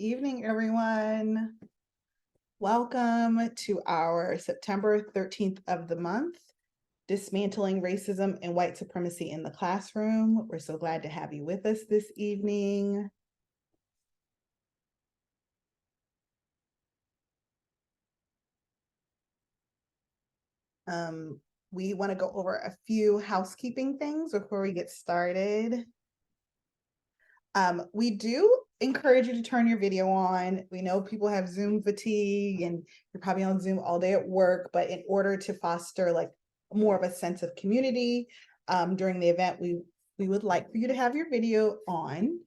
evening, everyone. Welcome to our September 13th of the month, Dismantling Racism and White Supremacy in the Classroom. We're so glad to have you with us this evening. We want to go over a few housekeeping things before we get started. We do encourage you to turn your video on. We know people have Zoom fatigue and you're probably on Zoom all day at work, but in order to foster like more of a sense of community during the event, we would like for you to have your video on.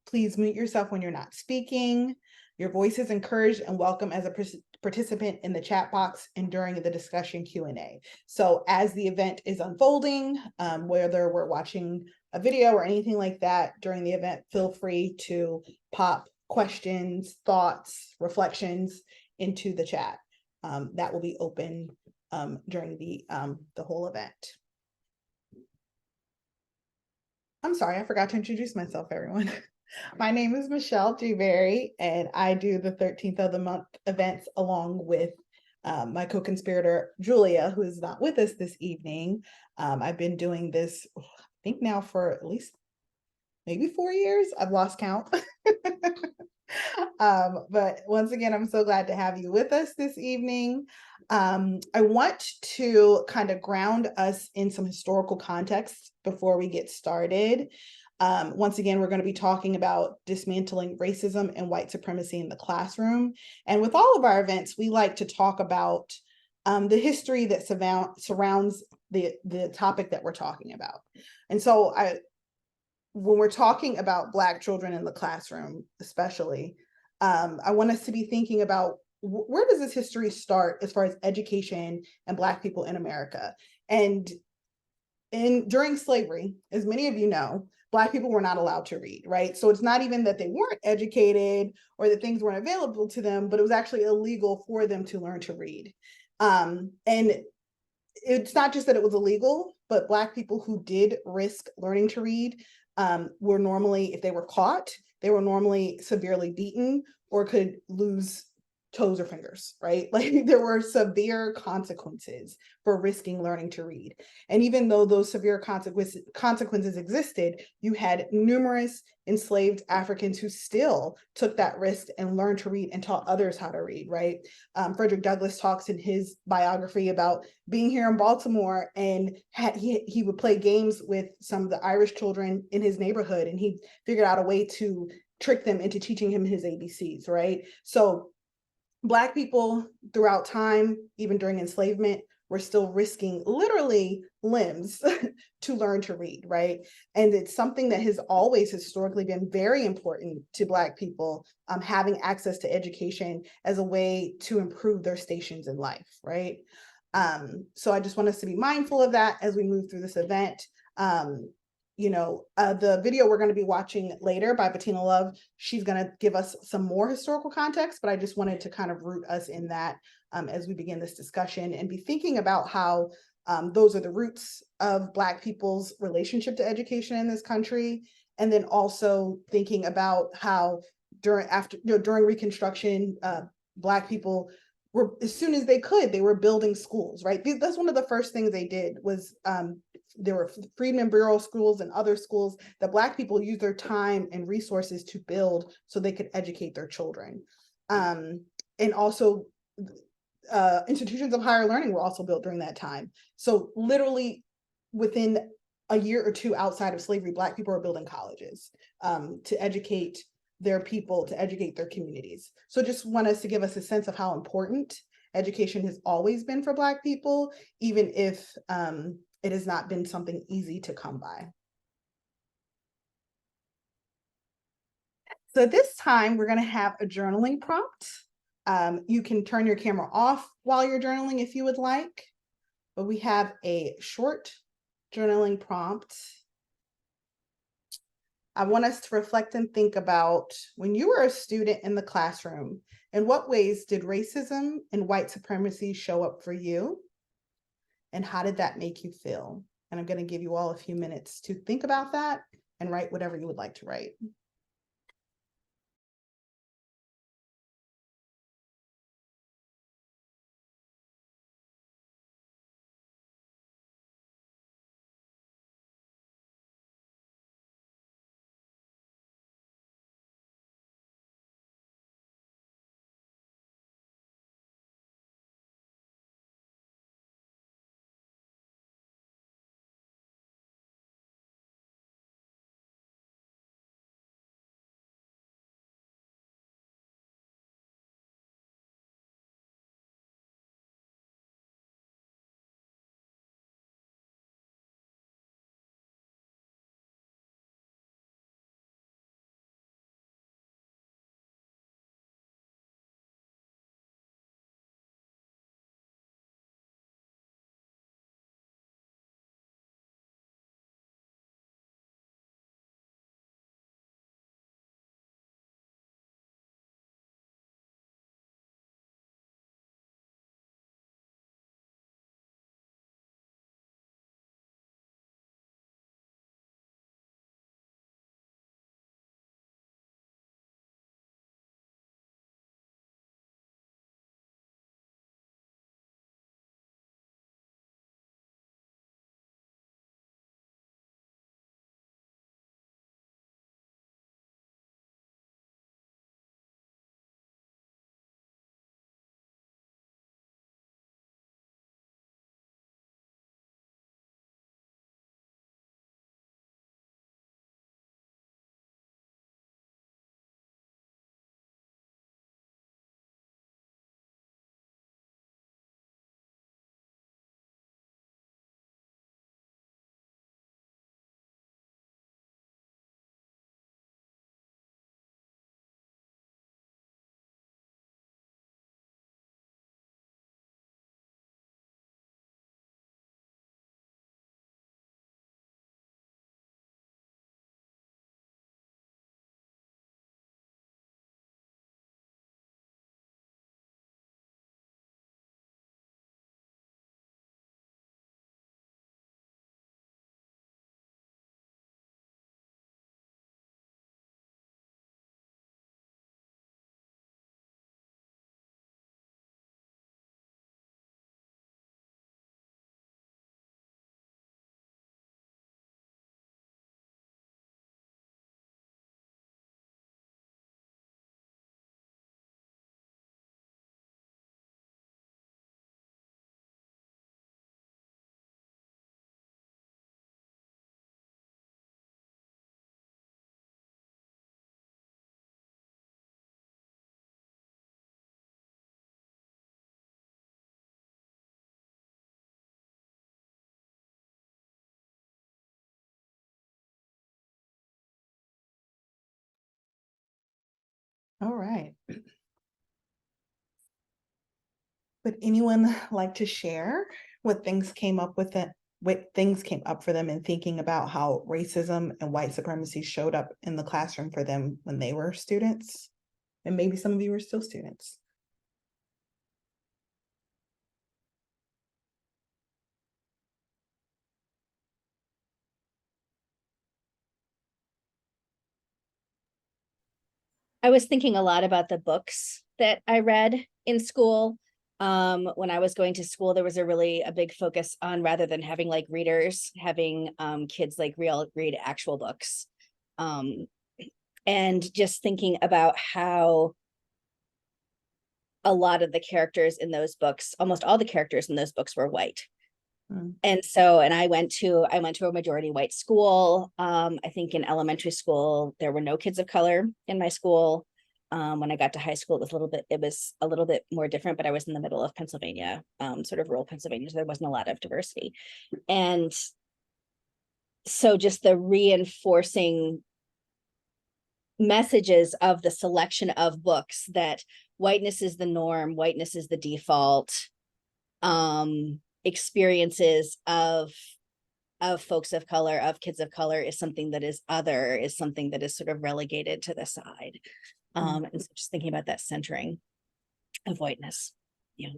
Please mute yourself when you're not speaking. Your voice is encouraged and welcome as a participant in the chat box and during the discussion Q&A. So as the event is unfolding, whether we're watching a video or anything like that during the event, feel free to pop questions, thoughts, reflections into the chat. That will be open during the whole event. I'm sorry, I forgot to introduce myself, everyone. My name is Michelle Dewberry, and I do the 13th of the month events along with my co-conspirator, Julia, who is not with us this evening. I've been doing this, I think now for at least maybe 4 years. I've lost count. But once again, I'm so glad to have you with us this evening. I want to kind of ground us in some historical context before we get started. Once again, we're going to be talking about dismantling racism and white supremacy in the classroom. And with all of our events, we like to talk about the history that surrounds the topic that we're talking about. And so when we're talking about Black children in the classroom, especially, I want us to be thinking about where does this history start as far as education and Black people in America? And during slavery, as many of you know, Black people were not allowed to read, right? So it's not even that they weren't educated or that things weren't available to them, but it was actually illegal for them to learn to read. And it's not just that it was illegal, but Black people who did risk learning to read were normally, if they were caught, they were normally severely beaten or could lose toes or fingers, right? Like there were severe consequences for risking learning to read. And even though those severe consequences existed, you had numerous enslaved Africans who still took that risk and learned to read and taught others how to read, right? Frederick Douglass talks in his biography about being here in Baltimore, and he would play games with some of the Irish children in his neighborhood, and he figured out a way to trick them into teaching him his ABCs, right? So Black people throughout time, even during enslavement, were still risking literally limbs to learn to read, right? And it's something that has always historically been very important to Black people, having access to education as a way to improve their stations in life, right? So I just want us to be mindful of that as we move through this event. The video we're going to be watching later by Bettina Love, she's going to give us some more historical context, but I just wanted to kind of root us in that as we begin this discussion and be thinking about how those are the roots of Black people's relationship to education in this country. And then also thinking about how during Reconstruction, Black people were, as soon as they could, they were building schools, right? That's one of the first things they did was there were Freedmen Bureau schools and other schools that Black people used their time and resources to build so they could educate their children. And also institutions of higher learning were also built during that time. So literally within a year or two outside of slavery, Black people are building colleges to educate their people, to educate their communities. So just want us to give us a sense of how important education has always been for Black people, even if it has not been something easy to come by. So this time we're going to have a journaling prompt. You can turn your camera off while you're journaling if you would like, but we have a short journaling prompt. I want us to reflect and think about when you were a student in the classroom, in what ways did racism and white supremacy show up for you? And how did that make you feel? And I'm going to give you all a few minutes to think about that and write whatever you would like to write. All right. Would anyone like to share what things came up with it, what things came up for them in thinking about how racism and white supremacy showed up in the classroom for them when they were students? And maybe some of you were still students. I was thinking a lot about the books that I read in school. When I was going to school, there was a big focus on, rather than having like readers, having kids like read actual books. And just thinking about how a lot of the characters in those books, almost all the characters in those books, were white. And so, and I went to a majority white school. I think in elementary school, there were no kids of color in my school. When I got to high school, it was a little bit more different, but I was in the middle of Pennsylvania, sort of rural Pennsylvania, so there wasn't a lot of diversity. And so just the reinforcing messages of the selection of books that whiteness is the norm, whiteness is the default, experiences of folks of color, of kids of color, is something that is other, is something that is sort of relegated to the side. And so just thinking about that centering of whiteness. Yeah.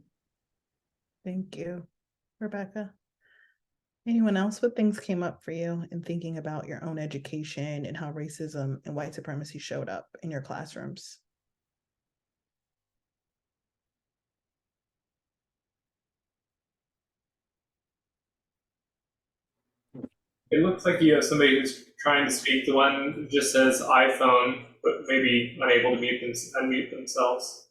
Thank you. Rebecca? Anyone else? What things came up for you in thinking about your own education and how racism and white supremacy showed up in your classrooms? It looks like you have somebody who's trying to speak. The one who just says iPhone, but maybe unable to unmute themselves.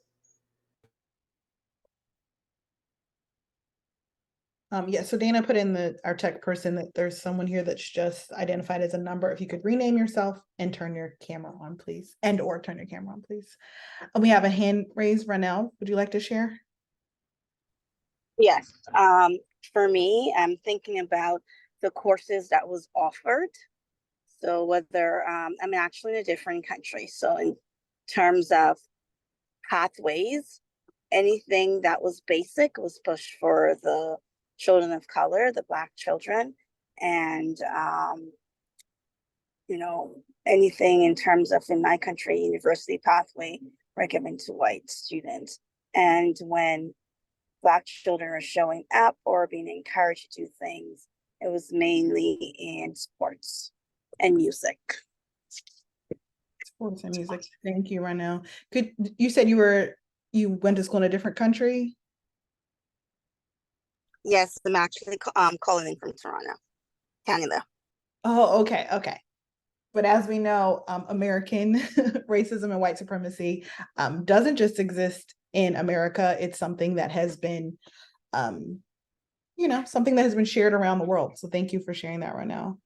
Yeah, so Dana put in our tech person that there's someone here that's just identified as a number. If you could rename yourself and turn your camera on, please, or turn your camera on, please. And we have a hand raised. Ranel, would you like to share? Yes. For me, I'm thinking about the courses that was offered. So whether I'm actually in a different country. So in terms of pathways, anything that was basic was pushed for the children of color, the Black children, and anything in terms of, in my country, university pathway were given to white students. And when Black children are showing up or being encouraged to do things, it was mainly in sports and music. Sports and music. Thank you, Ranel. You said you went to school in a different country? Yes, I'm actually calling in from Toronto, Canada. Oh, okay. But as we know, American racism and white supremacy doesn't just exist in America. It's something that has been, something that has been shared around the world. So thank you for sharing that right now.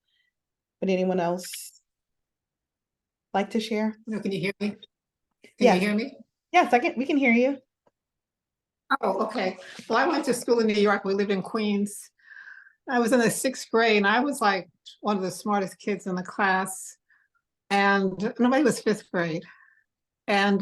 Would anyone else like to share? No, can you hear me? Yes. You hear me? Yes, we can hear you. Oh, okay. Well, I went to school in New York. We lived in Queens. I was in the 6th grade, and I was like one of the smartest kids in the class. And nobody was 5th grade. And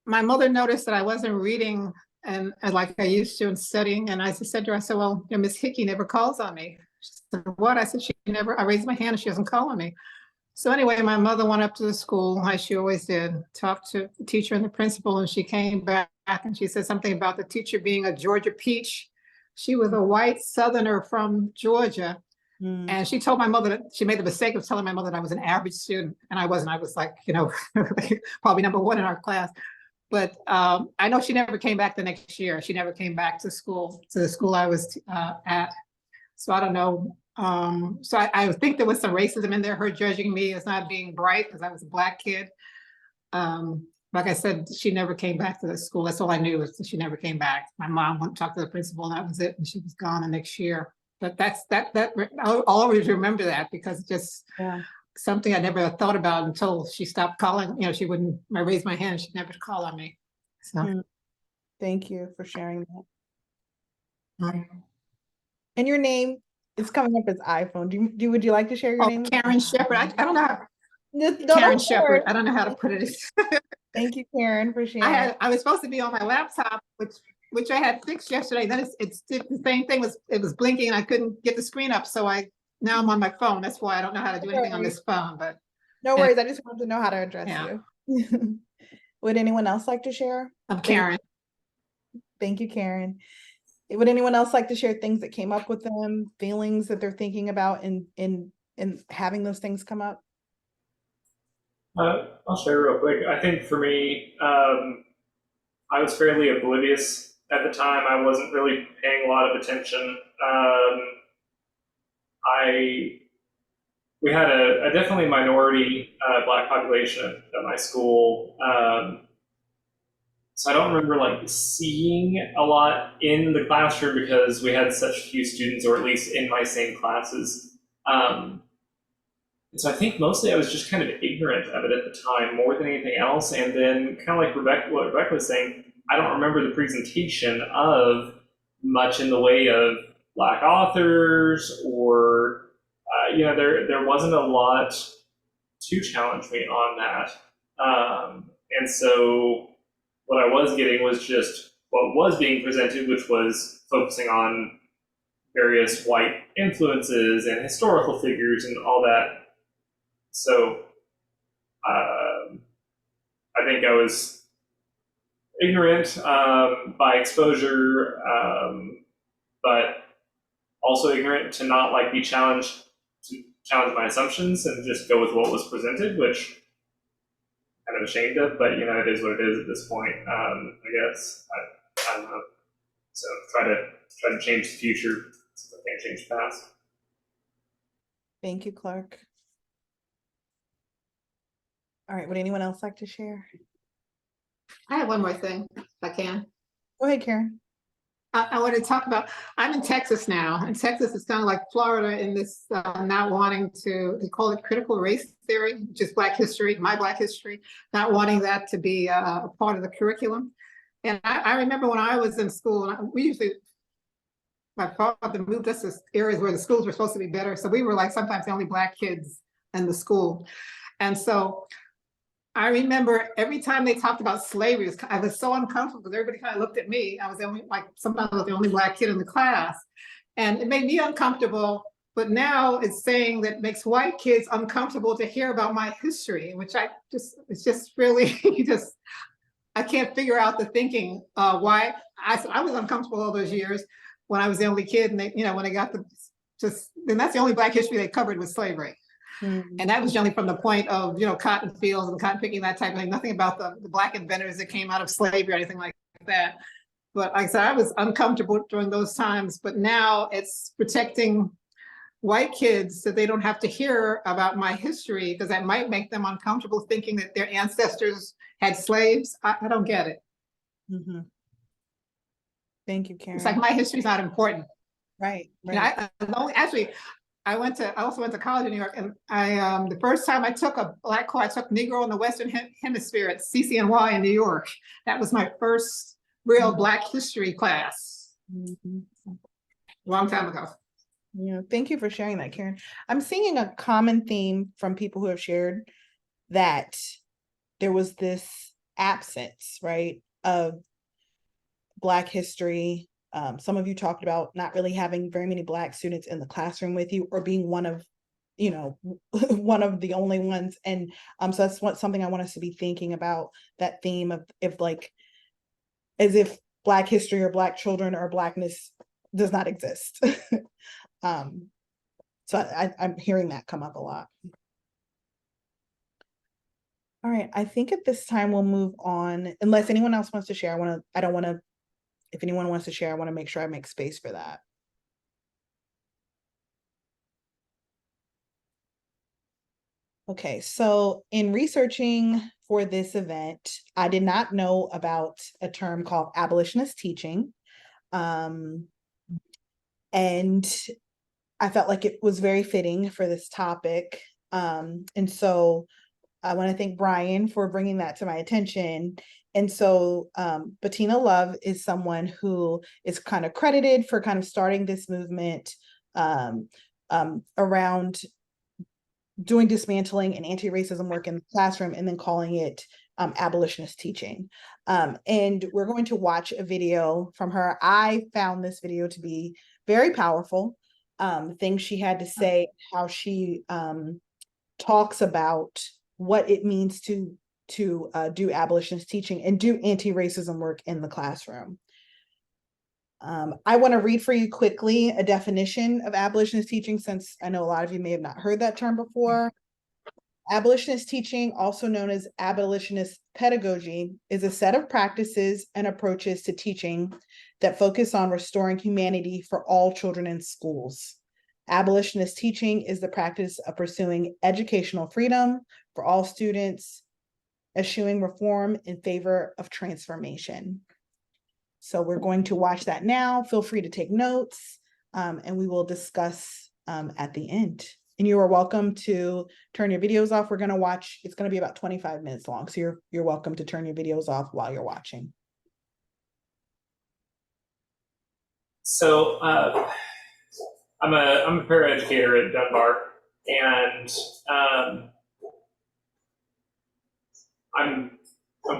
my mother noticed that I wasn't reading and like I used to and studying. And I said to her, I said, well, Miss Hickey never calls on me. She said, what? I said, I raised my hand and she doesn't call on me. So anyway, my mother went up to the school, as she always did, talked to the teacher and the principal, and she came back and she said something about the teacher being a Georgia peach. She was a white Southerner from Georgia. And she told my mother that she made the mistake of telling my mother that I was an average student, and I wasn't. I was like, probably number one in our class. But I know she never came back the next year. She never came back to the school I was at. So I don't know. So I think there was some racism in there, her judging me as not being bright because I was a Black kid. Like I said, she never came back to the school. That's all I knew, is that she never came back. My mom went to talk to the principal, and that was it. And she was gone the next year. But I'll always remember that, because it's just something I never thought about until she stopped calling. I raised my hand and she'd never call on me. So thank you for sharing that. And your name is coming up as iPhone. Would you like to share your name? Karen Shepherd. I don't know. Karen Shepherd. I don't know how to put it. Thank you, Karen, for sharing. I was supposed to be on my laptop, which I had fixed yesterday. Then it's the same thing, it was blinking and I couldn't get the screen up. So now I'm on my phone. That's why I don't know how to do anything on this phone, but. No worries. I just wanted to know how to address Yeah. you. Would anyone else like to share? I'm Karen. Thank you, Karen. Would anyone else like to share things that came up with them, feelings that they're thinking about in having those things come up? I'll share real quick. I think for me, I was fairly oblivious at the time. I wasn't really paying a lot of attention. We had a definitely minority Black population at my school. So I don't remember like seeing a lot in the classroom because we had such few students, or at least in my same classes. And so I think mostly I was just kind of ignorant of it at the time more than anything else. And then kind of like what Rebecca was saying, I don't remember the presentation of much in the way of Black authors or, there wasn't a lot to challenge me on that. And so what I was getting was just what was being presented, which was focusing on various white influences and historical figures and all that. So I think I was ignorant by exposure, but also ignorant to not like be challenged, to challenge my assumptions and just go with what was presented, which I'm kind of ashamed of, but it is what it is at this point. I guess I don't know. So try to change the future since I can't change the past. Thank you, Clark. All right, would anyone else like to share? I have one more thing, if I can. Go ahead, Karen. I want to talk about, I'm in Texas now, and Texas is kind of like Florida in this not wanting to, they call it critical race theory, which is Black history, my Black history, not wanting that to be a part of the curriculum. And I remember when I was in school, my father moved us to areas where the schools were supposed to be better. So we were like sometimes the only Black kids in the school. And so I remember every time they talked about slavery, I was so uncomfortable because everybody kind of looked at me. I was the only, sometimes I was the only Black kid in the class. And it made me uncomfortable, but now it's saying that it makes white kids uncomfortable to hear about my history, which it's just really, I can't figure out the thinking why. I was uncomfortable all those years when I was the only kid, and when they got then that's the only Black history they covered was slavery. Mm-hmm. And that was generally from the point of, cotton fields and cotton picking, that type of thing. Nothing about the Black inventors that came out of slavery or anything like that. But like I said, I was uncomfortable during those times, but now it's protecting white kids so they don't have to hear about my history because that might make them uncomfortable thinking that their ancestors had slaves. I don't get it. Mm-hmm. Thank you, Karen. It's like my history's not important. Right. I also went to college in New York, and the first time I took a Black course, I took Negro in the Western Hemisphere at CCNY in New York. That was my first real Black history class. Mm-hmm. Long time ago. Yeah, thank you for sharing that, Karen. I'm seeing a common theme from people who have shared that there was this absence, right, of Black history. Some of you talked about not really having very many Black students in the classroom with you, or being one of one of the only ones. And so that's something I want us to be thinking about, that theme of as if Black history or Black children or Blackness does not exist. So I'm hearing that come up a lot. All right, I think at this time we'll move on, unless anyone else wants to share. If anyone wants to share, I want to make sure I make space for that. Okay, so in researching for this event, I did not know about a term called abolitionist teaching. And I felt like it was very fitting for this topic. And so I want to thank Brian for bringing that to my attention. And so Bettina Love is someone who is kind of credited for kind of starting this movement around doing dismantling and anti-racism work in the classroom, and then calling it abolitionist teaching. And we're going to watch a video from her. I found this video to be very powerful. Things she had to say, how she talks about what it means to do abolitionist teaching and do anti-racism work in the classroom. I want to read for you quickly a definition of abolitionist teaching, since I know a lot of you may have not heard that term before. Abolitionist teaching, also known as abolitionist pedagogy, is a set of practices and approaches to teaching that focus on restoring humanity for all children in schools. Abolitionist teaching is the practice of pursuing educational freedom for all students, eschewing reform in favor of transformation. So we're going to watch that now. Feel free to take notes, and we will discuss at the end. And you are welcome to turn your videos off. We're going to watch, it's going to be about 25 minutes long. So you're welcome to turn your videos off while you're watching. So I'm a paraeducator at Dunbar, and I'm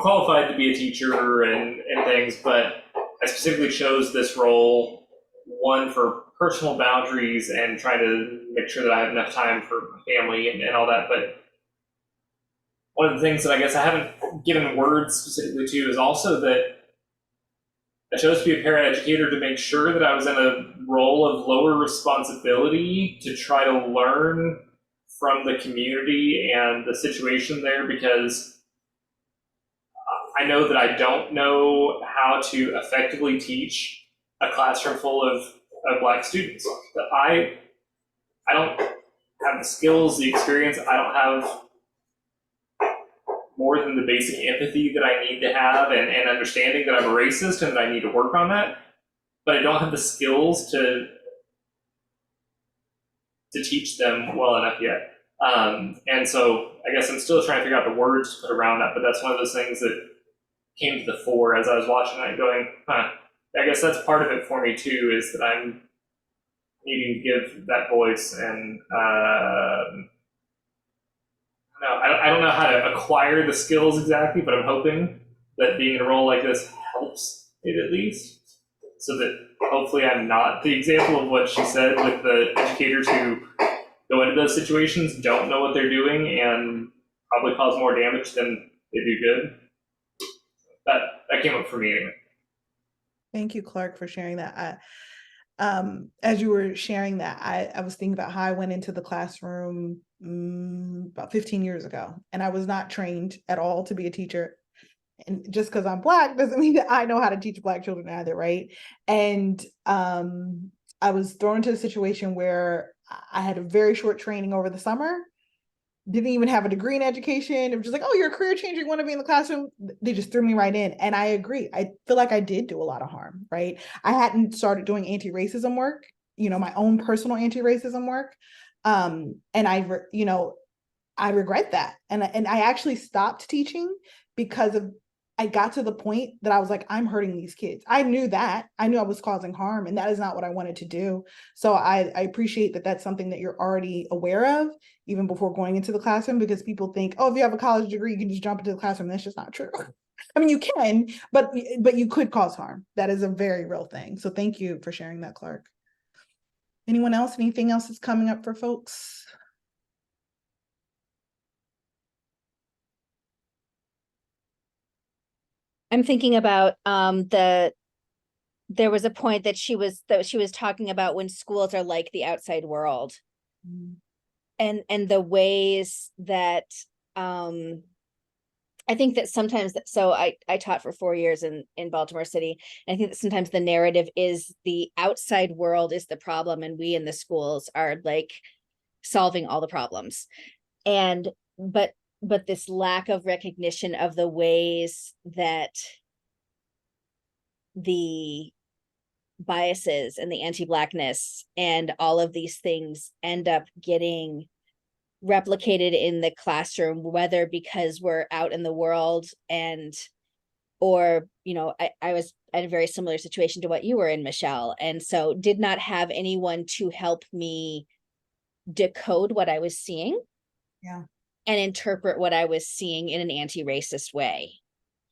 qualified to be a teacher and things, but I specifically chose this role, one, for personal boundaries and trying to make sure that I have enough time for my family and all that. But one of the things that I guess I haven't given words specifically to is also that I chose to be a paraeducator to make sure that I was in a role of lower responsibility to try to learn from the community and the situation there, because I know that I don't know how to effectively teach a classroom full of Black students. I don't have the skills, the experience. I don't have more than the basic empathy that I need to have, and understanding that I'm a racist and that I need to work on that. But I don't have the skills to teach them well enough yet. And so I guess I'm still trying to figure out the words to put around that, but that's one of those things that came to the fore as I was watching that, going, I guess that's part of it for me too, is that I'm needing to give that voice. And I don't know how to acquire the skills exactly, but I'm hoping that being in a role like this helps it at least, so that hopefully I'm not the example of what she said, with the educators who go into those situations, don't know what they're doing, and probably cause more damage than they do good. That came up for me anyway. Thank you, Clark, for sharing that. As you were sharing that, I was thinking about how I went into the classroom about 15 years ago, and I was not trained at all to be a teacher. And just because I'm Black doesn't mean that I know how to teach Black children either, right? And I was thrown into a situation where I had a very short training over the summer, didn't even have a degree in education. It was just like, oh, you're a career changer, you want to be in the classroom? They just threw me right in. And I agree. I feel like I did do a lot of harm, right? I hadn't started doing anti-racism work, my own personal anti-racism work. And I regret that. And I actually stopped teaching because I got to the point that I was like, I'm hurting these kids. I knew I was causing harm, and that is not what I wanted to do. So I appreciate that that's something that you're already aware of, even before going into the classroom, because people think, oh, if you have a college degree, you can just jump into the classroom. That's just not true. I mean, you can, but you could cause harm. That is a very real thing. So thank you for sharing that, Clark. Anyone else? Anything else that's coming up for folks? I'm thinking about there was a point that she was talking about when schools are like the outside world, and the ways that I think that sometimes so I taught for 4 years in Baltimore City, and I think that sometimes the narrative is the outside world is the problem, and we in the schools are like solving all the problems. And but this lack of recognition of the ways that the biases and the anti-Blackness and all of these things end up getting replicated in the classroom, whether because we're out in the world or I was in a very similar situation to what you were in, Michelle, and so did not have anyone to help me decode what I was seeing. Yeah. and interpret what I was seeing in an anti-racist way.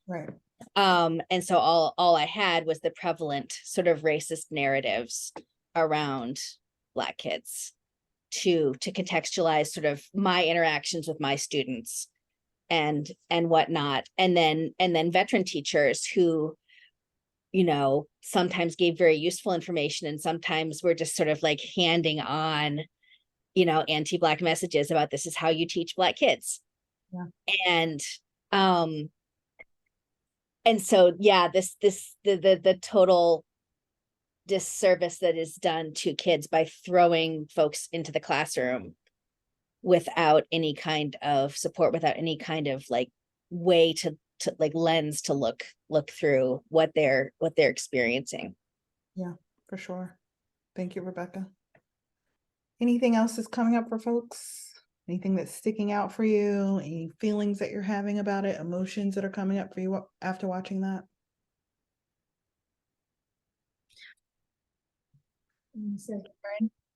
Right. And so all I had was the prevalent sort of racist narratives around Black kids to contextualize sort of my interactions with my students and whatnot. And then veteran teachers who, you know, sometimes gave very useful information and sometimes were just sort of like handing on, you know, anti-Black messages about this is how you teach Black kids. Yeah. And so, yeah, the total disservice that is done to kids by throwing folks into the classroom without any kind of support, without any kind of like way to like lens to look through what they're experiencing. Yeah, for sure. Thank you, Rebecca. Anything else that's coming up for folks? Anything that's sticking out for you? Any feelings that you're having about it? Emotions that are coming up for you after watching that?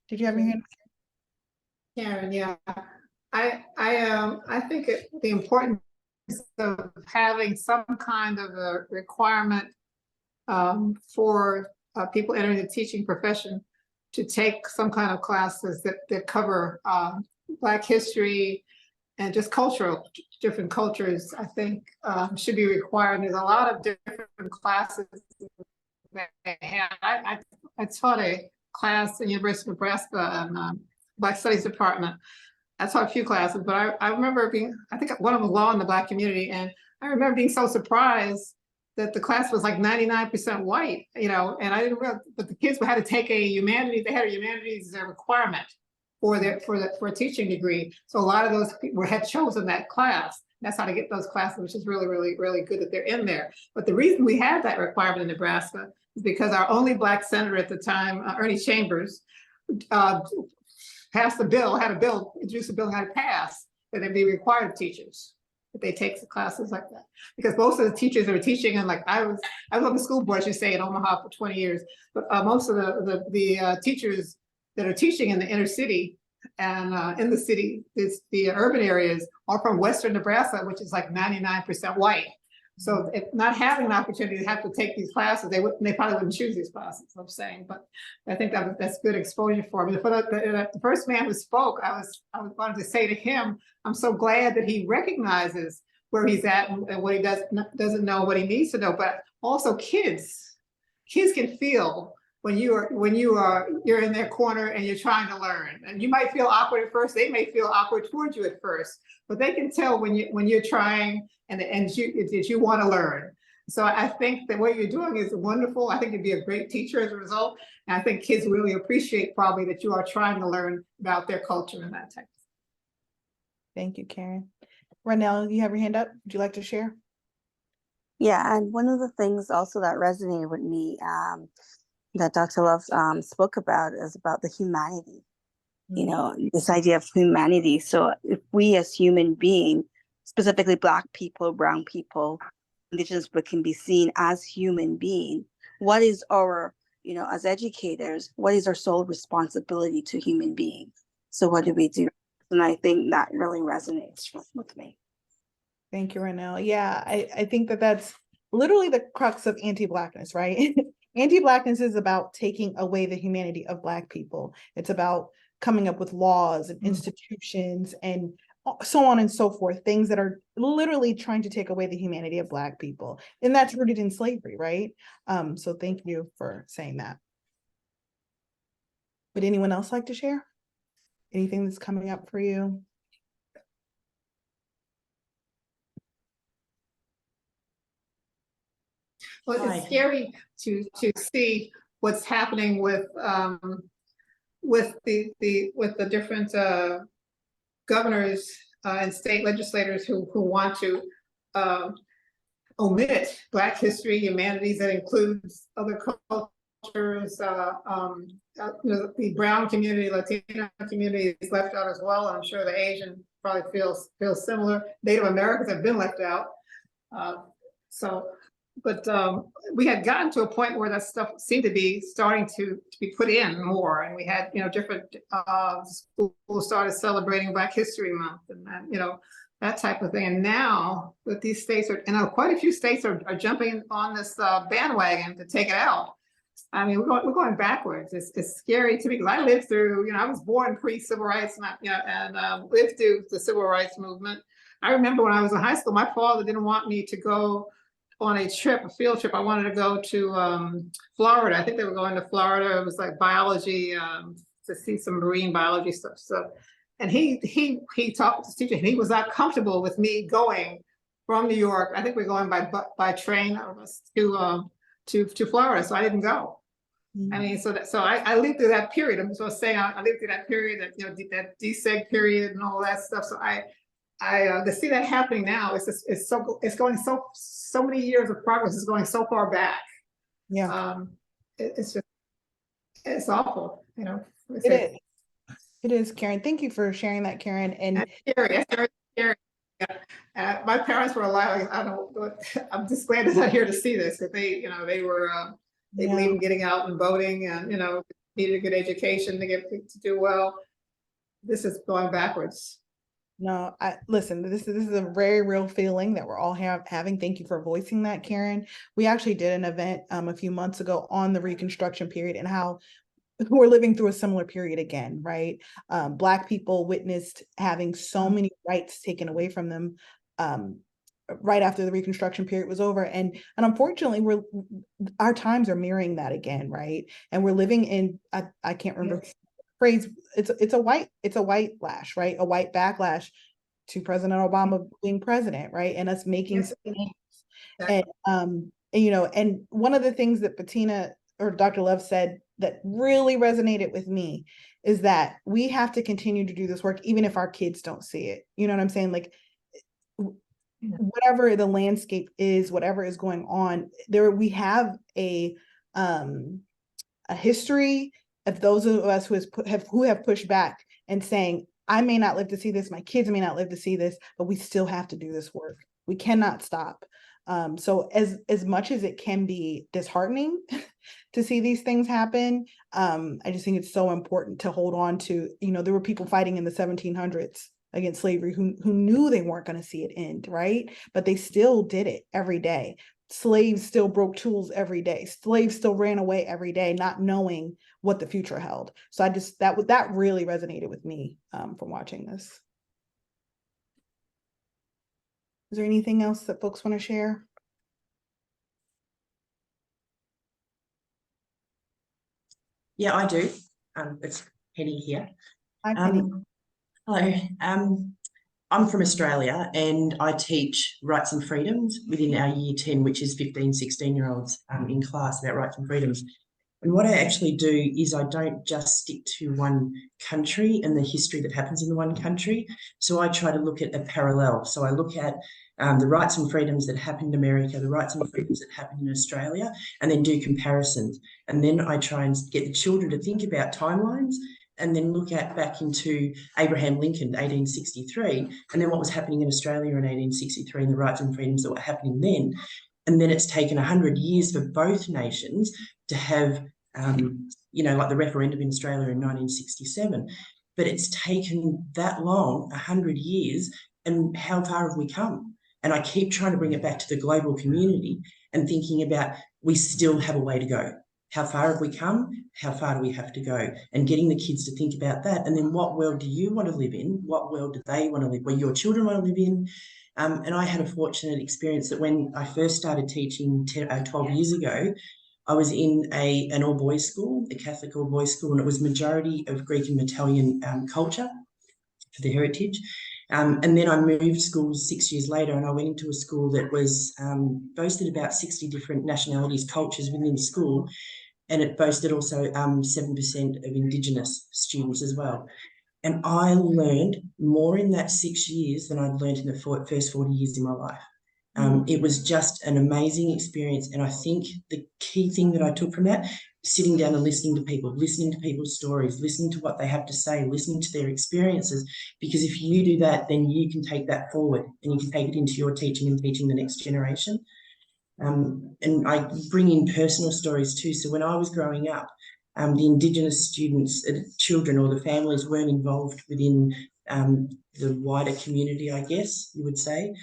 Did you have your hand? Karen, yeah. I think the importance of having some kind of a requirement for people entering the teaching profession to take some kind of classes that cover Black history and just different cultures, I think should be required. There's a lot of different classes that they have. I taught a class at University of Nebraska in Black Studies Department. I taught a few classes, but I remember I think one of them was law in the Black community, and I remember being so surprised that the class was like 99% white, you know, and I didn't realize, but the kids had to take they had a humanities requirement for a teaching degree. So a lot of those people had chosen that class. That's how to get those classes, which is really, really, really good that they're in there. But the reason we had that requirement in Nebraska is because our only Black senator at the time, Ernie Chambers, passed a bill, introduced a bill, had passed that they'd be required teachers that they take classes like that. Because most of the teachers that were teaching, and like I was on the school board, I should say, in Omaha for 20 years, but most of the teachers that are teaching in the inner city and in the city, the urban areas are from Western Nebraska, which is like 99% white. So if not having an opportunity to have to take these classes, they probably wouldn't choose these classes, I'm saying. But I think that's good exposure for me. For the first man who spoke, I wanted to say to him, I'm so glad that he recognizes where he's at and what he doesn't know, what he needs to know. But also kids can feel when you're in their corner and you're trying to learn. And you might feel awkward at first. They may feel awkward towards you at first, but they can tell when you're trying and you want to learn. So I think that what you're doing is wonderful. I think you'd be a great teacher as a result. And I think kids really appreciate probably that you are trying to learn about their culture and that type of stuff. Thank you, Karen. Ronell, you have your hand up. Would you like to share? Yeah, and one of the things also that resonated with me that Dr. Love spoke about is about the humanity, you know, this idea of humanity. So if we as human beings, specifically Black people, brown people, Indigenous people can be seen as human beings, what is our, you know, as educators, what is our sole responsibility to human beings? So what do we do? And I think that really resonates with me. Thank you, Ronell. Yeah, I think that's literally the crux of anti-Blackness, right? Anti-Blackness is about taking away the humanity of Black people. It's about coming up with laws and institutions and so on and so forth, things that are literally trying to take away the humanity of Black people. And that's rooted in slavery, right? So thank you for saying that. Would anyone else like to share? Anything that's coming up for you? Well, it's scary to see what's happening with the different governors and state legislators who want to omit Black history, humanities, that includes other cultures. The brown community, Latino community is left out as well. I'm sure the Asian probably feels similar. Native Americans have been left out. So we had gotten to a point where that stuff seemed to be starting to be put in more, and we had, different schools started celebrating Black History Month and that type of thing. And now that these states are, quite a few states are jumping on this bandwagon to take it out. I mean, we're going backwards. It's scary to me, because I lived through, I was born pre-civil rights, and lived through the civil rights movement. I remember when I was in high school, my father didn't want me to go on a field trip. I wanted to go to Florida. I think they were going to Florida. It was like biology, to see some marine biology stuff. So, and he talked to his teacher, and he was not comfortable with me going from New York. I think we're going by train to Florida, so I didn't go. I mean, so I lived through that period. I'm just saying I lived through that period, that deseg period and all that stuff. So I to see that happening now, it's going so many years of progress is going so far back. Yeah. It's awful, It is, Karen. Thank you for sharing that, Karen. And scary. My parents were alive. I don't know. I'm just glad they're not here to see this. That they were they believe in getting out and voting, and needed a good education to do well. This is going backwards. No, listen, this is a very real feeling that we're all having. Thank you for voicing that, Karen. We actually did an event a few months ago on the Reconstruction period and how we're living through a similar period again, right? Black people witnessed having so many rights taken away from them right after the Reconstruction period was over. And unfortunately, our times are mirroring that again, right? And we're living in, I can't remember the phrase, it's a white lash, right? A white backlash to President Obama being president, right? And us making and and one of the things that Bettina or Dr. Love said that really resonated with me is that we have to continue to do this work even if our kids don't see it. You know what I'm saying? Like whatever the landscape is, whatever is going on, we have a history of those of us who have pushed back and saying, I may not live to see this, my kids may not live to see this, but we still have to do this work. We cannot stop. So as much as it can be disheartening to see these things happen, I just think it's so important to hold on to, there were people fighting in the 1700s against slavery who knew they weren't going to see it end, right? But they still did it every day. Slaves still broke tools every day. Slaves still ran away every day, not knowing what the future held. So that really resonated with me from watching this. Is there anything else that folks want to share? Yeah, I do. It's Penny here. Hi, Penny. Hello. I'm from Australia, and I teach rights and freedoms within our year 10, which is 15, 16-year-olds in class about rights and freedoms. And what I actually do is I don't just stick to one country and the history that happens in the one country. So I try to look at a parallel. So I look at the rights and freedoms that happened in America, the rights and freedoms that happened in Australia, and then do comparisons. And then I try and get the children to think about timelines and then look at back into Abraham Lincoln, 1863, and then what was happening in Australia in 1863 and the rights and freedoms that were happening then. And then it's taken 100 years for both nations to have, like the referendum in Australia in 1967. But it's taken that long, 100 years, and how far have we come? And I keep trying to bring it back to the global community and thinking about we still have a way to go. How far have we come? How far do we have to go? And getting the kids to think about that. And then what world do you want to live in? What world do they want to live, where your children want to live in? And I had a fortunate experience that when I first started teaching 12 years ago, I was in an all-boys school, a Catholic all-boys school, and it was majority of Greek and Italian culture for the heritage. And then I moved schools 6 years later, and I went into a school that was boasted about 60 different nationalities, cultures within the school, and it boasted also 7% of Indigenous students as well. And I learned more in that 6 years than I'd learned in the first 40 years in my life. It was just an amazing experience. And I think the key thing that I took from that, sitting down and listening to people, listening to people's stories, listening to what they have to say, listening to their experiences, because if you do that, then you can take that forward and you can take it into your teaching and teaching the next generation. And I bring in personal stories too. So when I was growing up, the Indigenous students, children or the families weren't involved within the wider community, I guess you would say.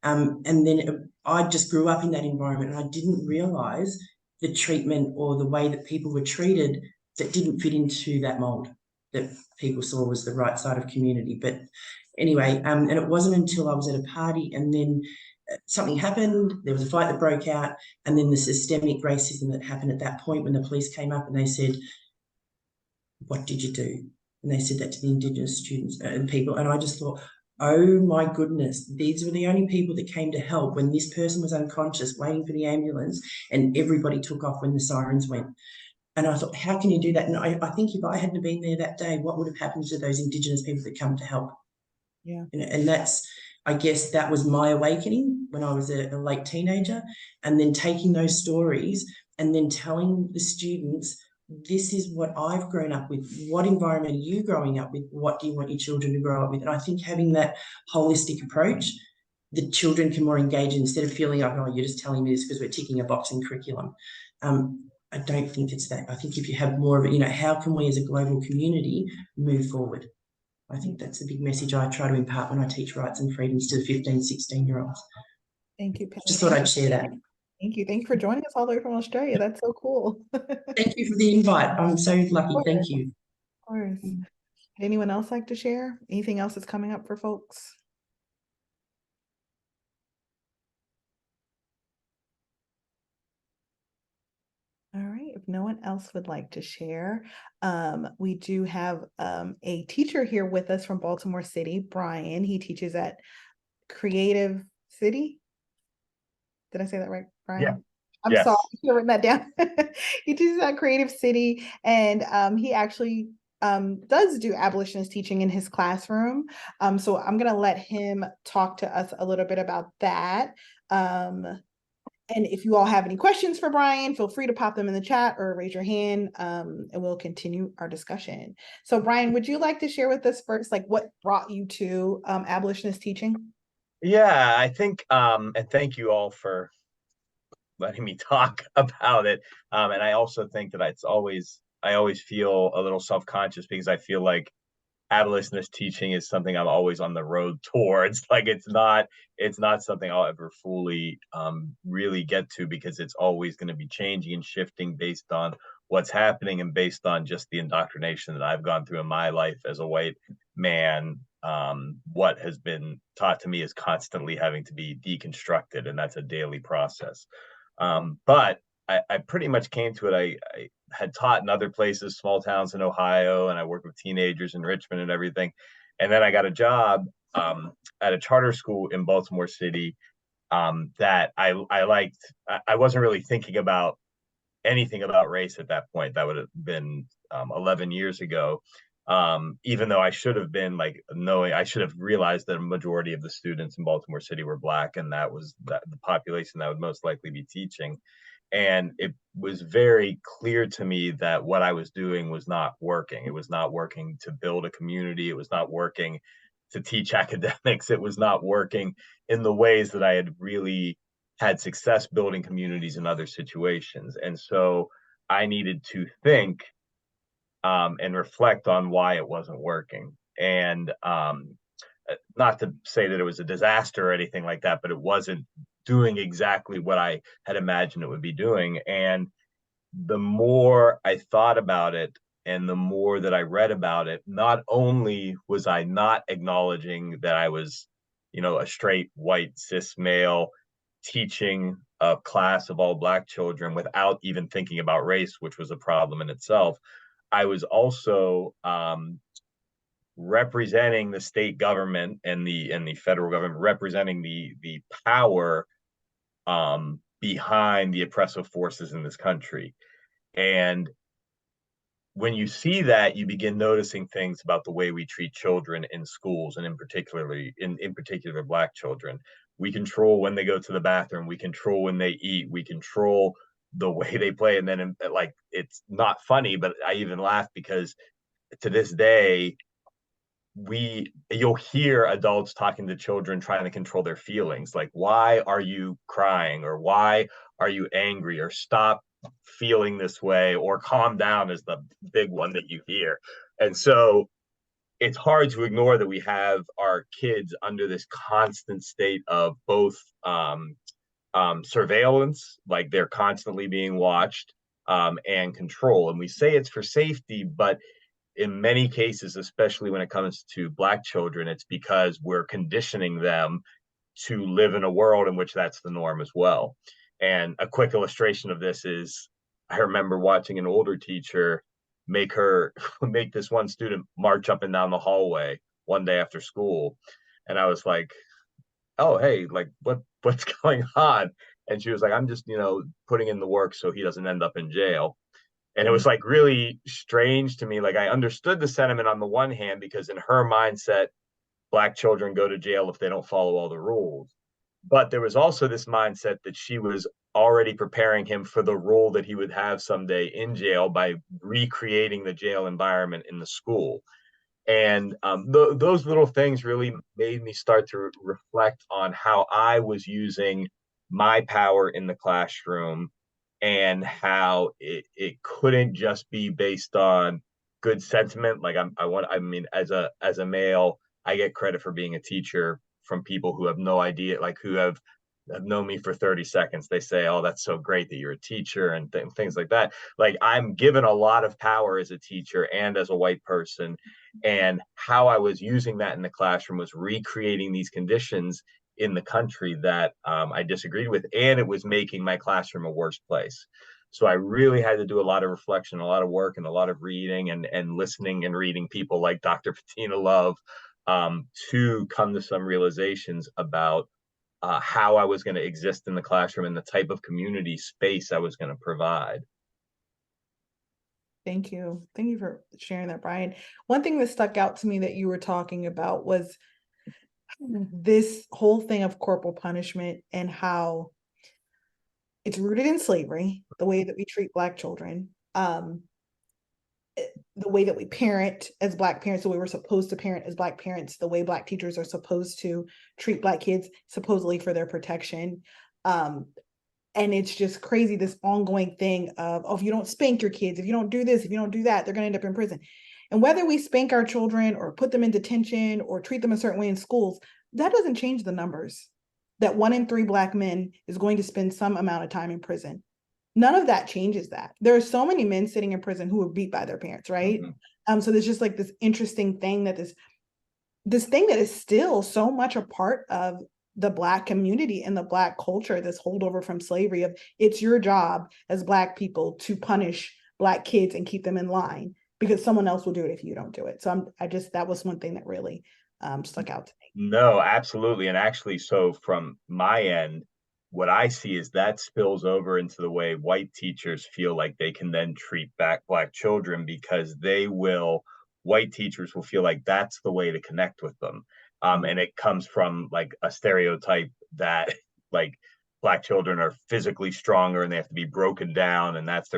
And then I just grew up in that environment, and I didn't realise the treatment or the way that people were treated that didn't fit into that mould that people saw was the right side of community. But anyway, and it wasn't until I was at a party and then something happened, there was a fight that broke out, and then the systemic racism that happened at that point when the police came up and they said, "What did you do?" And they said that to the Indigenous students and people. And I just thought, oh my goodness, these were the only people that came to help when this person was unconscious, waiting for the ambulance, and everybody took off when the sirens went. And I thought, how can you do that? And I think if I hadn't been there that day, what would have happened to those Indigenous people that come to help? Yeah. And that's, I guess that was my awakening when I was a late teenager, and then taking those stories and then telling the students, this is what I've grown up with. What environment are you growing up with? What do you want your children to grow up with? And I think having that holistic approach, the children can more engage instead of feeling like, oh, you're just telling me this because we're ticking a box in curriculum. I don't think it's that. I think if you have more of it, how can we as a global community move forward? I think that's a big message I try to impart when I teach rights and freedoms to 15, 16-year-olds. Thank you, Penny. Just thought I'd share that. Thank you. Thank you for joining us all the way from Australia. That's so cool. Thank you for the invite. I'm so lucky. Thank you. Of course. Would anyone else like to share? Anything else that's coming up for folks? All right, if no one else would like to share, we do have a teacher here with us from Baltimore City, Brian. He teaches at Creative City. Did I say that right, Brian? Yeah. I'm Yes. sorry, I should have written that down. He teaches at Creative City, and he actually does do abolitionist teaching in his classroom. So I'm going to let him talk to us a little bit about that. And if you all have any questions for Brian, feel free to pop them in the chat or raise your hand, and we'll continue our discussion. So Brian, would you like to share with us first, like what brought you to abolitionist teaching? Yeah, I think, and thank you all for letting me talk about it. And I also think that I always feel a little self-conscious because I feel like abolitionist teaching is something I'm always on the road towards. Like it's not something I'll ever fully really get to, because it's always going to be changing and shifting based on what's happening and based on just the indoctrination that I've gone through in my life as a white man. What has been taught to me is constantly having to be deconstructed, and that's a daily process. But I pretty much came to it. I had taught in other places, small towns in Ohio, and I worked with teenagers in Richmond and everything. And then I got a job at a charter school in Baltimore City that I liked. I wasn't really thinking about anything about race at that point. That would have been 11 years ago. Even though I should have been I should have realized that a majority of the students in Baltimore City were Black, and that was the population that I would most likely be teaching. And it was very clear to me that what I was doing was not working. It was not working to build a community. It was not working to teach academics. It was not working in the ways that I had really had success building communities in other situations. And so I needed to think and reflect on why it wasn't working. And not to say that it was a disaster or anything like that, but it wasn't doing exactly what I had imagined it would be doing. And the more I thought about it and the more that I read about it, not only was I not acknowledging that I was, a straight white cis male teaching a class of all Black children without even thinking about race, which was a problem in itself, I was also representing the state government and the federal government, representing the power behind the oppressive forces in this country. And when you see that, you begin noticing things about the way we treat children in schools, and in particular Black children. We control when they go to the bathroom. We control when they eat. We control the way they play. And then it's not funny, but I even laugh because to this day, you'll hear adults talking to children trying to control their feelings, like, why are you crying, or why are you angry, or stop feeling this way, or calm down is the big one that you hear. And so it's hard to ignore that we have our kids under this constant state of both surveillance, like they're constantly being watched, and control. And we say it's for safety, but in many cases, especially when it comes to Black children, it's because we're conditioning them to live in a world in which that's the norm as well. And a quick illustration of this is, I remember watching an older teacher make this one student march up and down the hallway one day after school. And I was like, oh, hey, like what's going on? And she was like, I'm just, putting in the work so he doesn't end up in jail. And it was like really strange to me. Like, I understood the sentiment on the one hand, because in her mindset, Black children go to jail if they don't follow all the rules. But there was also this mindset that she was already preparing him for the role that he would have someday in jail by recreating the jail environment in the school. And those little things really made me start to reflect on how I was using my power in the classroom, and how it couldn't just be based on good sentiment. Like, as a male, I get credit for being a teacher from people who have no idea, like who have known me for 30 seconds. They say, oh, that's so great that you're a teacher, and things like that. Like, I'm given a lot of power as a teacher and as a white person. And how I was using that in the classroom was recreating these conditions in the country that I disagreed with, and it was making my classroom a worse place. So I really had to do a lot of reflection, a lot of work, and a lot of reading and listening and reading people like Dr. Patina Love, to come to some realizations about how I was going to exist in the classroom and the type of community space I was going to provide. Thank you. Thank you for sharing that, Brian. One thing that stuck out to me that you were talking about was this whole thing of corporal punishment, and how it's rooted in slavery, the way that we treat Black children, the way that we parent as Black parents, the way we're supposed to parent as Black parents, the way Black teachers are supposed to treat Black kids, supposedly for their protection. And it's just crazy, this ongoing thing of, oh, if you don't spank your kids, if you don't do this, if you don't do that, they're going to end up in prison. And whether we spank our children or put them in detention or treat them a certain way in schools, that doesn't change the numbers. That 1 in 3 Black men is going to spend some amount of time in prison. None of that changes that. There are so many men sitting in prison who were beat by their parents, right? Mm-hmm. So there's just like this interesting thing that this thing that is still so much a part of the Black community and the Black culture, this holdover from slavery of, it's your job as Black people to punish Black kids and keep them in line because someone else will do it if you don't do it. So that was one thing that really stuck out to me. No, absolutely. And actually, so from my end, what I see is that spills over into the way white teachers feel like they can then treat Black children, because white teachers will feel like that's the way to connect with them. And it comes from like a stereotype that like Black children are physically stronger and they have to be broken down, and that's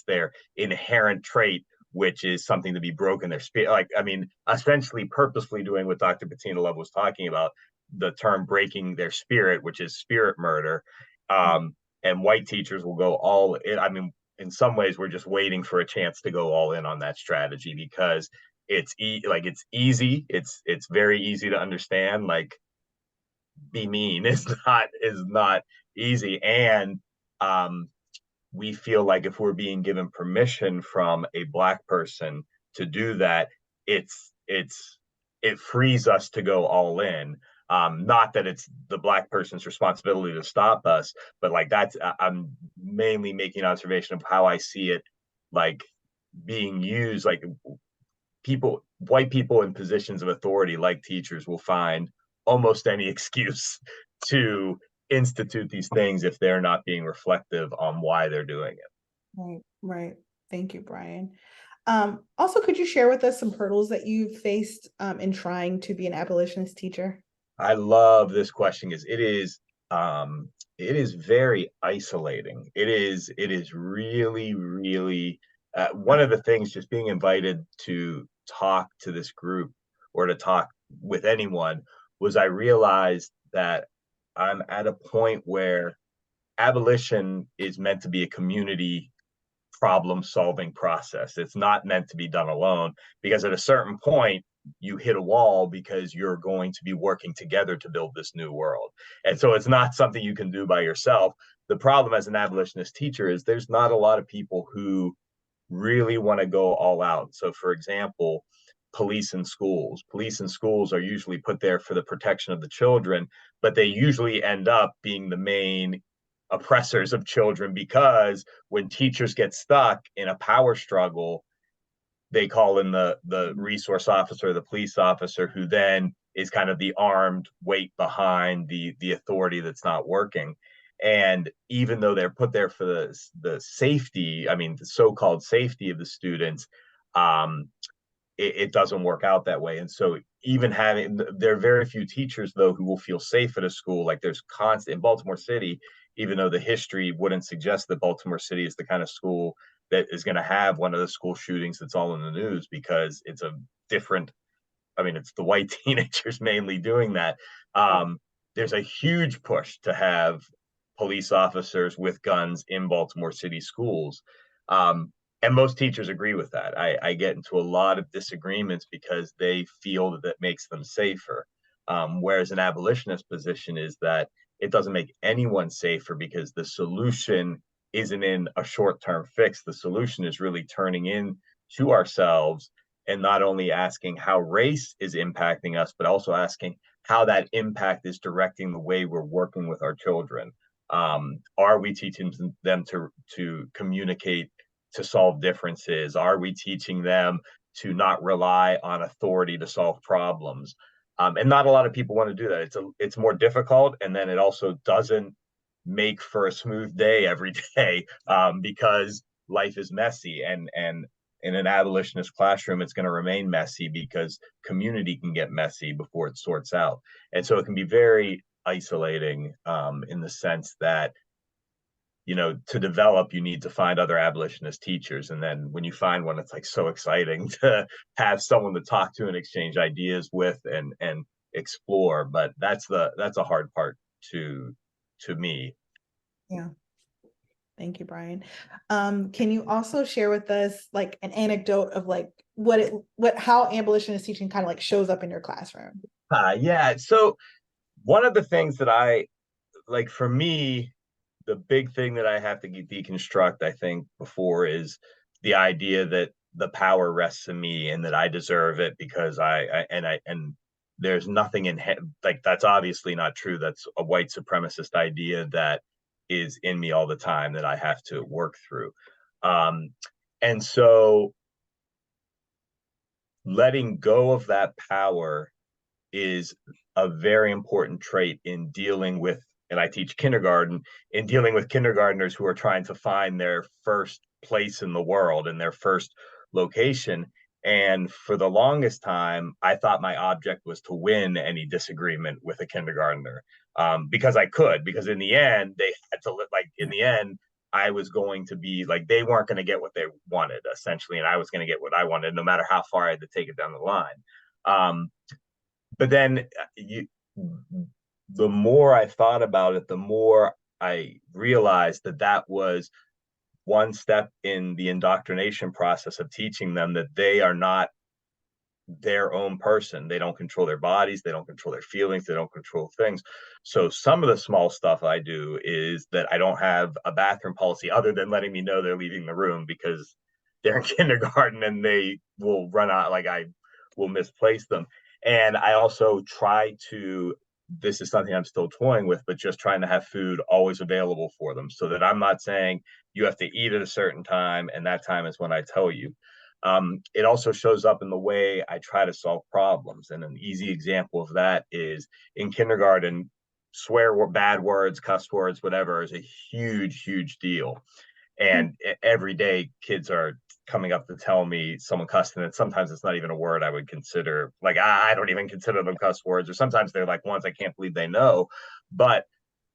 their inherent trait, which is something to be broken. Their spirit, essentially purposefully doing what Dr. Patina Love was talking about, the term breaking their spirit, which is spirit murder. And white teachers will go all in. In some ways, we're just waiting for a chance to go all in on that strategy, because it's easy. It's very easy to understand. Like, be mean is not easy. And we feel like if we're being given permission from a Black person to do that, it frees us to go all in. Not that it's the Black person's responsibility to stop us, but like I'm mainly making an observation of how I see it, like being used. Like, white people in positions of authority, like teachers, will find almost any excuse to institute these things if they're not being reflective on why they're doing it. Right. Thank you, Brian. Also, could you share with us some hurdles that you've faced in trying to be an abolitionist teacher? I love this question because it is very isolating. It is really, really one of the things, just being invited to talk to this group or to talk with anyone, was I realized that I'm at a point where abolition is meant to be a community problem solving process. It's not meant to be done alone, because at a certain point you hit a wall because you're going to be working together to build this new world. And so it's not something you can do by yourself. The problem as an abolitionist teacher is there's not a lot of people who really want to go all out. So for example, police in schools. Police in schools are usually put there for the protection of the children, but they usually end up being the main oppressors of children, because when teachers get stuck in a power struggle, they call in the resource officer, the police officer, who then is kind of the armed weight behind the authority that's not working. And even though they're put there for the safety, I mean, the so-called safety of the students, it doesn't work out that way. And so even there are very few teachers though who will feel safe at a school. Like there's constant in Baltimore City, even though the history wouldn't suggest that Baltimore City is the kind of school that is going to have one of the school shootings that's all in the news, because it's a different, I mean, it's the white teenagers mainly doing that. There's a huge push to have police officers with guns in Baltimore City schools. And most teachers agree with that. I get into a lot of disagreements because they feel that that makes them safer. Whereas an abolitionist position is that it doesn't make anyone safer, because the solution isn't in a short-term fix. The solution is really turning in to ourselves and not only asking how race is impacting us, but also asking how that impact is directing the way we're working with our children. Are we teaching them to communicate, to solve differences? Are we teaching them to not rely on authority to solve problems? And not a lot of people want to do that. It's more difficult, and then it also doesn't make for a smooth day every day, because life is messy, and in an abolitionist classroom, it's going to remain messy because community can get messy before it sorts out. And so it can be very isolating, in the sense that, you know, to develop, you need to find other abolitionist teachers. And then when you find one, it's like so exciting to have someone to talk to and exchange ideas with and explore. But that's a hard part to me. Yeah. Thank you, Brian. Can you also share with us like an anecdote of like how abolitionist teaching kind of like shows up in your classroom? Yeah. So one of the things that I like, for me, the big thing that I have to deconstruct, I think, before is the idea that the power rests in me and that I deserve it because and there's nothing in like, that's obviously not true. That's a white supremacist idea that is in me all the time that I have to work through. And so letting go of that power is a very important trait in dealing with, and I teach kindergarten, in dealing with kindergartners who are trying to find their first place in the world and their first location. And for the longest time, I thought my object was to win any disagreement with a kindergartner, because I could, because in the end, they had to, like, in the end, I was going to be like, they weren't going to get what they wanted, essentially, and I was going to get what I wanted, no matter how far I had to take it down the line. But then the more I thought about it, the more I realized that that was one step in the indoctrination process of teaching them that they are not their own person. They don't control their bodies. They don't control their feelings. They don't control things. So some of the small stuff I do is that I don't have a bathroom policy other than letting me know they're leaving the room because they're in kindergarten and they will run out, like I will misplace them. And I also try to, this is something I'm still toying with, but just trying to have food always available for them so that I'm not saying you have to eat at a certain time and that time is when I tell you. It also shows up in the way I try to solve problems. And an easy example of that is in kindergarten, bad words, cuss words, whatever, is a huge, huge deal. And every day kids are coming up to tell me someone cussed, and sometimes it's not even a word I would consider, like, I don't even consider them cuss words, or sometimes they're like ones I can't believe they know. But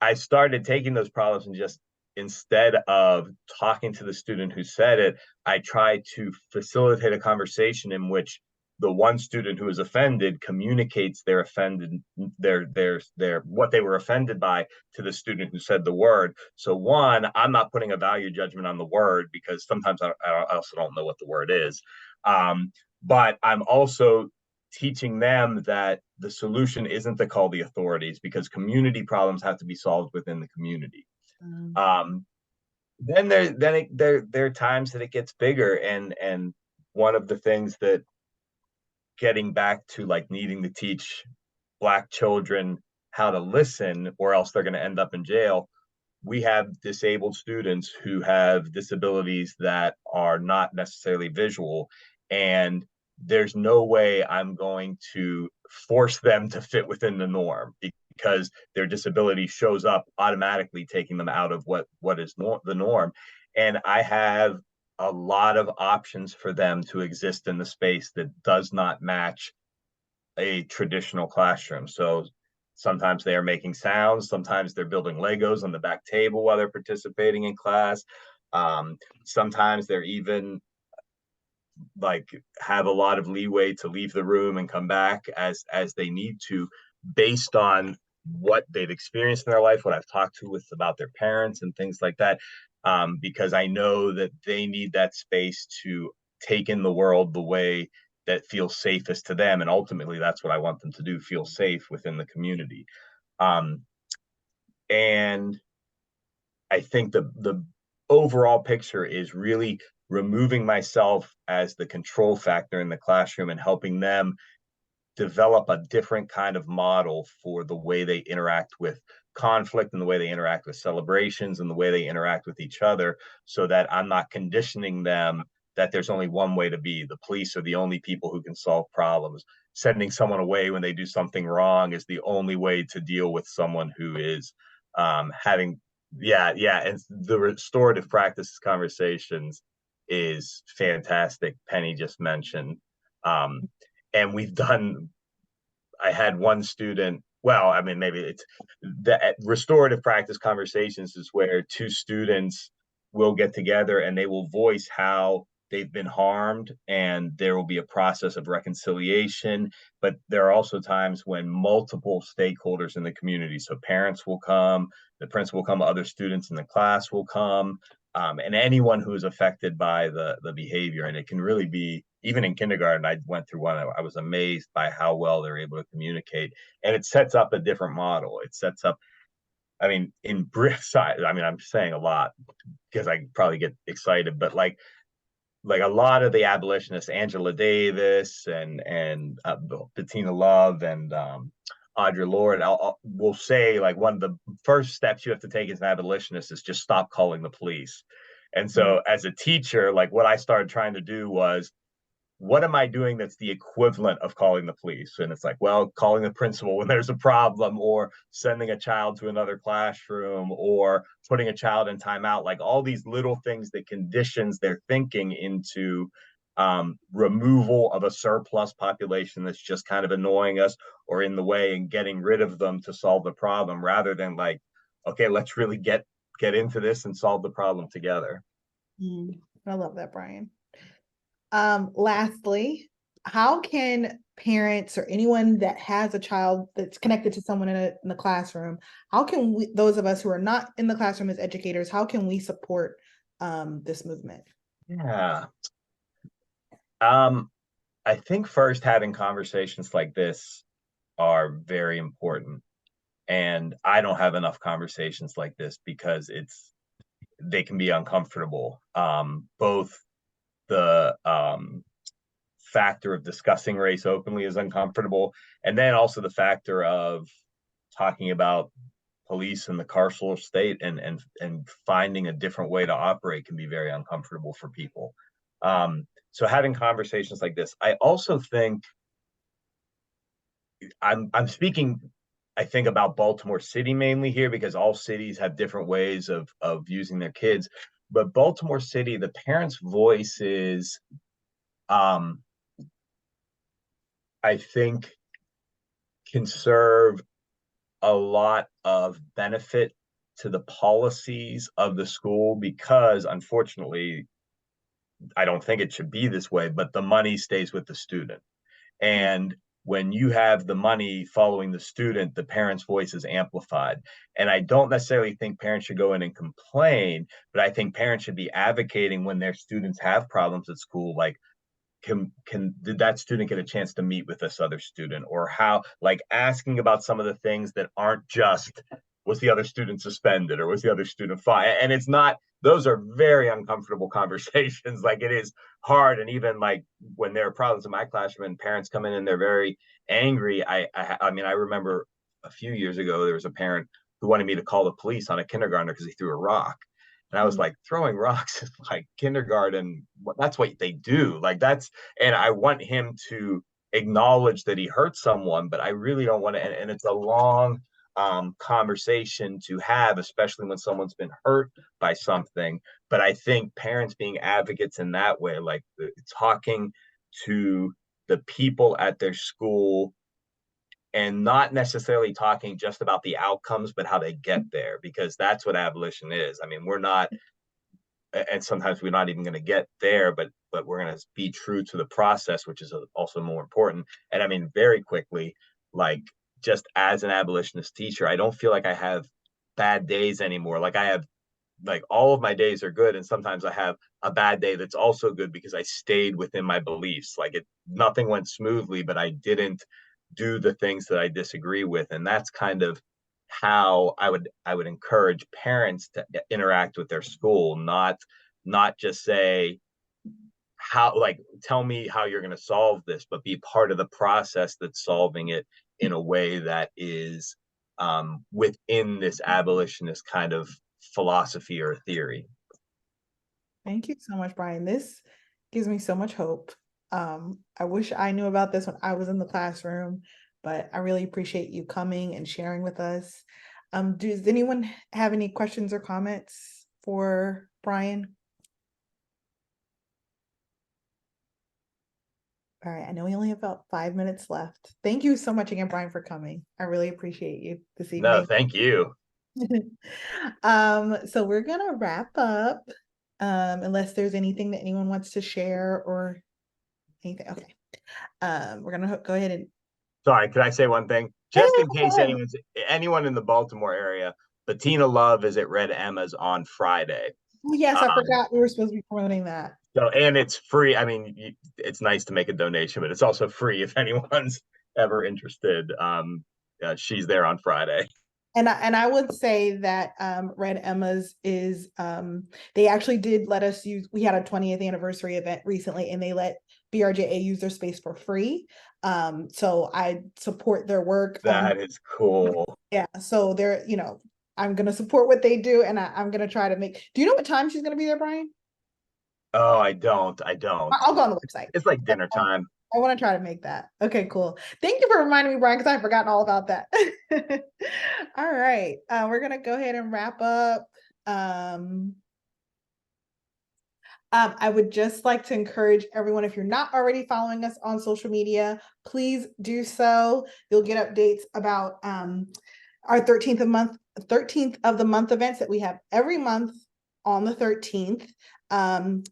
I started taking those problems and just, instead of talking to the student who said it, I try to facilitate a conversation in which the one student who is offended communicates their what they were offended by to the student who said the word. So one, I'm not putting a value judgment on the word, because sometimes I also don't know what the word is. But I'm also teaching them that the solution isn't to call the authorities, because community problems have to be solved within the community. Then there are times that it gets bigger, and one of the things that, getting back to like needing to teach Black children how to listen or else they're going to end up in jail, we have disabled students who have disabilities that are not necessarily visual, and there's no way I'm going to force them to fit within the norm, because their disability shows up automatically, taking them out of what is the norm. And I have a lot of options for them to exist in the space that does not match a traditional classroom. So sometimes they are making sounds, sometimes they're building Legos on the back table while they're participating in class. Sometimes they're even like have a lot of leeway to leave the room and come back as they need to, based on what they've experienced in their life, what I've talked to with about their parents and things like that. Because I know that they need that space to take in the world the way that feels safest to them. And ultimately, that's what I want them to do, feel safe within the community. And I think the overall picture is really removing myself as the control factor in the classroom and helping them develop a different kind of model for the way they interact with conflict and the way they interact with celebrations and the way they interact with each other, so that I'm not conditioning them that there's only one way to be. The police are the only people who can solve problems. Sending someone away when they do something wrong is the only way to deal with someone who is having, and the restorative practice conversations is fantastic. Penny just mentioned. And I had one student, well, I mean, maybe it's the restorative practice conversations is where two students will get together and they will voice how they've been harmed, and there will be a process of reconciliation. But there are also times when multiple stakeholders in the community, so parents will come, the principal will come, other students in the class will come, and anyone who is affected by the behavior. And it can really be, even in kindergarten, I went through one, I was amazed by how well they're able to communicate. And it sets up a different model. It sets up, I mean, in side, I mean, I'm saying a lot because I probably get excited, but like a lot of the abolitionists, Angela Davis and Bettina Love and Audre Lorde, will say, like, one of the first steps you have to take as an abolitionist is just stop calling the police. And so as a teacher, like, what I started trying to do was, what am I doing that's the equivalent of calling the police? And it's like, well, calling the principal when there's a problem, or sending a child to another classroom, or putting a child in timeout, like all these little things that conditions their thinking into removal of a surplus population that's just kind of annoying us or in the way, and getting rid of them to solve the problem, rather than like, okay, let's really get into this and solve the problem together. I love that, Brian. Lastly, how can parents or anyone that has a child that's connected to someone in the classroom, how can we, those of us who are not in the classroom as educators, how can we support this movement? Yeah. I think first, having conversations like this are very important. And I don't have enough conversations like this because they can be uncomfortable. Both the factor of discussing race openly is uncomfortable, and then also the factor of talking about police and the carceral state and finding a different way to operate can be very uncomfortable for people. So having conversations like this, I also think I'm speaking, I think, about Baltimore City mainly here, because all cities have different ways of using their kids. But Baltimore City, the parents' voices, I think, can serve a lot of benefit to the policies of the school, because unfortunately, I don't think it should be this way, but the money stays with the student. And when you have the money following the student, the parent's voice is amplified. And I don't necessarily think parents should go in and complain, but I think parents should be advocating when their students have problems at school, like, did that student get a chance to meet with this other student, or how, like, asking about some of the things that aren't just, was the other student suspended or was the other student fired? And it's not, those are very uncomfortable conversations. Like, it is hard. And even like when there are problems in my classroom and parents come in and they're very angry, I mean, I remember a few years ago there was a parent who wanted me to call the police on a kindergartner because he threw a rock. And I was like, throwing rocks is like kindergarten. That's what they do. Like, that's, and I want him to acknowledge that he hurt someone, but I really don't want to. And it's a long conversation to have, especially when someone's been hurt by something. But I think parents being advocates in that way, like talking to the people at their school and not necessarily talking just about the outcomes, but how they get there, because that's what abolition is. I mean, we're not, and sometimes we're not even going to get there, but we're going to be true to the process, which is also more important. And I mean, very quickly, like, just as an abolitionist teacher, I don't feel like I have bad days anymore. Like, I have, like, all of my days are good, and sometimes I have a bad day that's also good because I stayed within my beliefs. Like, nothing went smoothly, but I didn't do the things that I disagree with. And that's kind of how I would encourage parents to interact with their school, not just say, how, like, tell me how you're going to solve this, but be part of the process that's solving it in a way that is within this abolitionist kind of philosophy or theory. Thank you so much, Brian. This gives me so much hope. I wish I knew about this when I was in the classroom, but I really appreciate you coming and sharing with us. Does anyone have any questions or comments for Brian? All right, I know we only have about 5 minutes left. Thank you so much again, Brian, for coming. I really appreciate you this evening. No, thank you. So we're gonna wrap up, unless there's anything that anyone wants to share or anything. Okay. We're gonna go ahead and. Sorry, could I say one thing? Just in case anyone in the Baltimore area, Bettina Love is at Red Emma's on Friday. Oh, yes, I forgot we were supposed to be promoting that. So, and it's free. I mean, it's nice to make a donation, but it's also free if anyone's ever interested. She's there on Friday. And I would say that Red Emma's is they actually did let us use. We had a 20th anniversary event recently, and they let BRJA use their space for free. So I support their work. That is cool. Yeah. So they're, I'm gonna support what they do, and I'm gonna try to make. Do you know what time she's gonna be there, Brian? Oh, I don't. I'll go on the website. It's like dinner time. I want to try to make that. Okay, cool. Thank you for reminding me, Brian, because I've forgotten all about that. All right. We're going to go ahead and wrap up. I would just like to encourage everyone, if you're not already following us on social media, please do so. You'll get updates about our 13th of the month events that we have every month on the 13th. On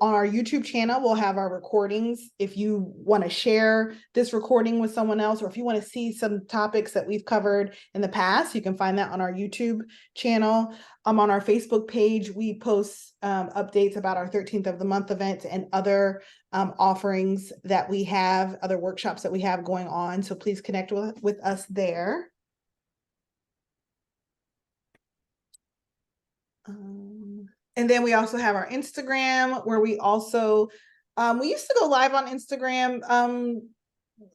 our YouTube channel, we'll have our recordings. If you want to share this recording with someone else, or if you want to see some topics that we've covered in the past, you can find that on our YouTube channel. On our Facebook page, we post updates about our 13th of the month events and other offerings that we have, other workshops that we have going on. So please connect with us there. And then we also have our Instagram, where we also, we used to go live on Instagram.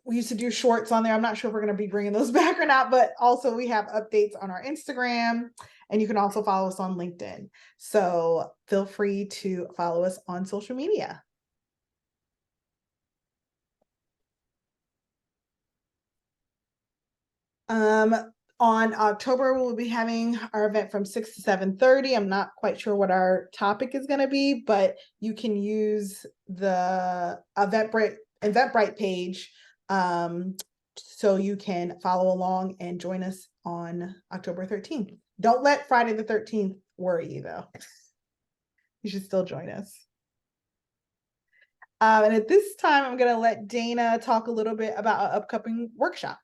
We used to do shorts on there. I'm not sure if we're going to be bringing those back or not, but also we have updates on our Instagram, and you can also follow us on LinkedIn. So feel free to follow us on social media. On October, we'll be having our event from 6 to 7:30. I'm not quite sure what our topic is going to be, but you can use the Eventbrite page so you can follow along and join us on October 13th. Don't let Friday the 13th worry you, though. You should still join us. And at this time, I'm going to let Dana talk a little bit about our upcoming workshop.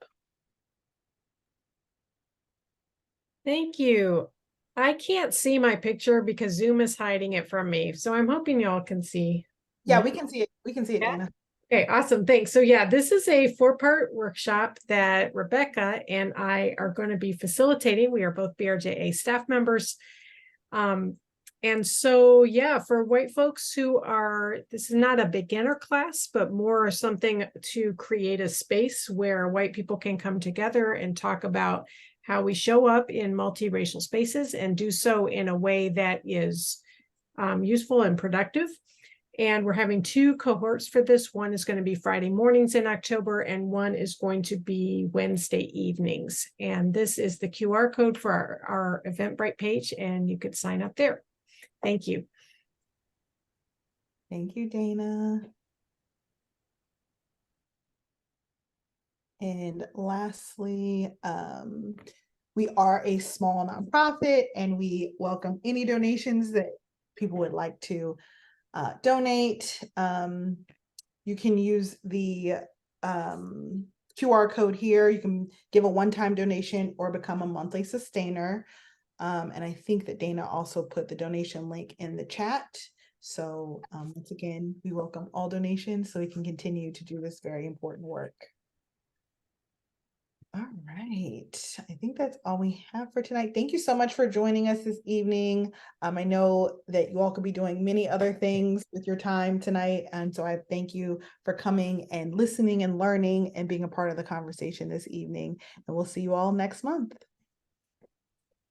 Thank you. I can't see my picture because Zoom is hiding it from me. So I'm hoping y'all can see. Yeah, we can see it. We can see it, Yeah. Dana. Okay, awesome. Thanks. So yeah, this is a 4-part workshop that Rebecca and I are going to be facilitating. We are both BRJA staff members. And so, yeah, for white folks who are, this is not a beginner class, but more something to create a space where white people can come together and talk about how we show up in multiracial spaces and do so in a way that is useful and productive. And we're having 2 cohorts for this. One is going to be Friday mornings in October, and one is going to be Wednesday evenings. And this is the QR code for our Eventbrite page, and you could sign up there. Thank you. Thank you, Dana. And lastly, we are a small nonprofit, and we welcome any donations that people would like to donate. You can use the QR code here. You can give a one-time donation or become a monthly sustainer. And I think that Dana also put the donation link in the chat. So once again, we welcome all donations so we can continue to do this very important work. All right, I think that's all we have for tonight. Thank you so much for joining us this evening. I know that you all could be doing many other things with your time tonight. And so I thank you for coming and listening and learning and being a part of the conversation this evening. And we'll see you all next month.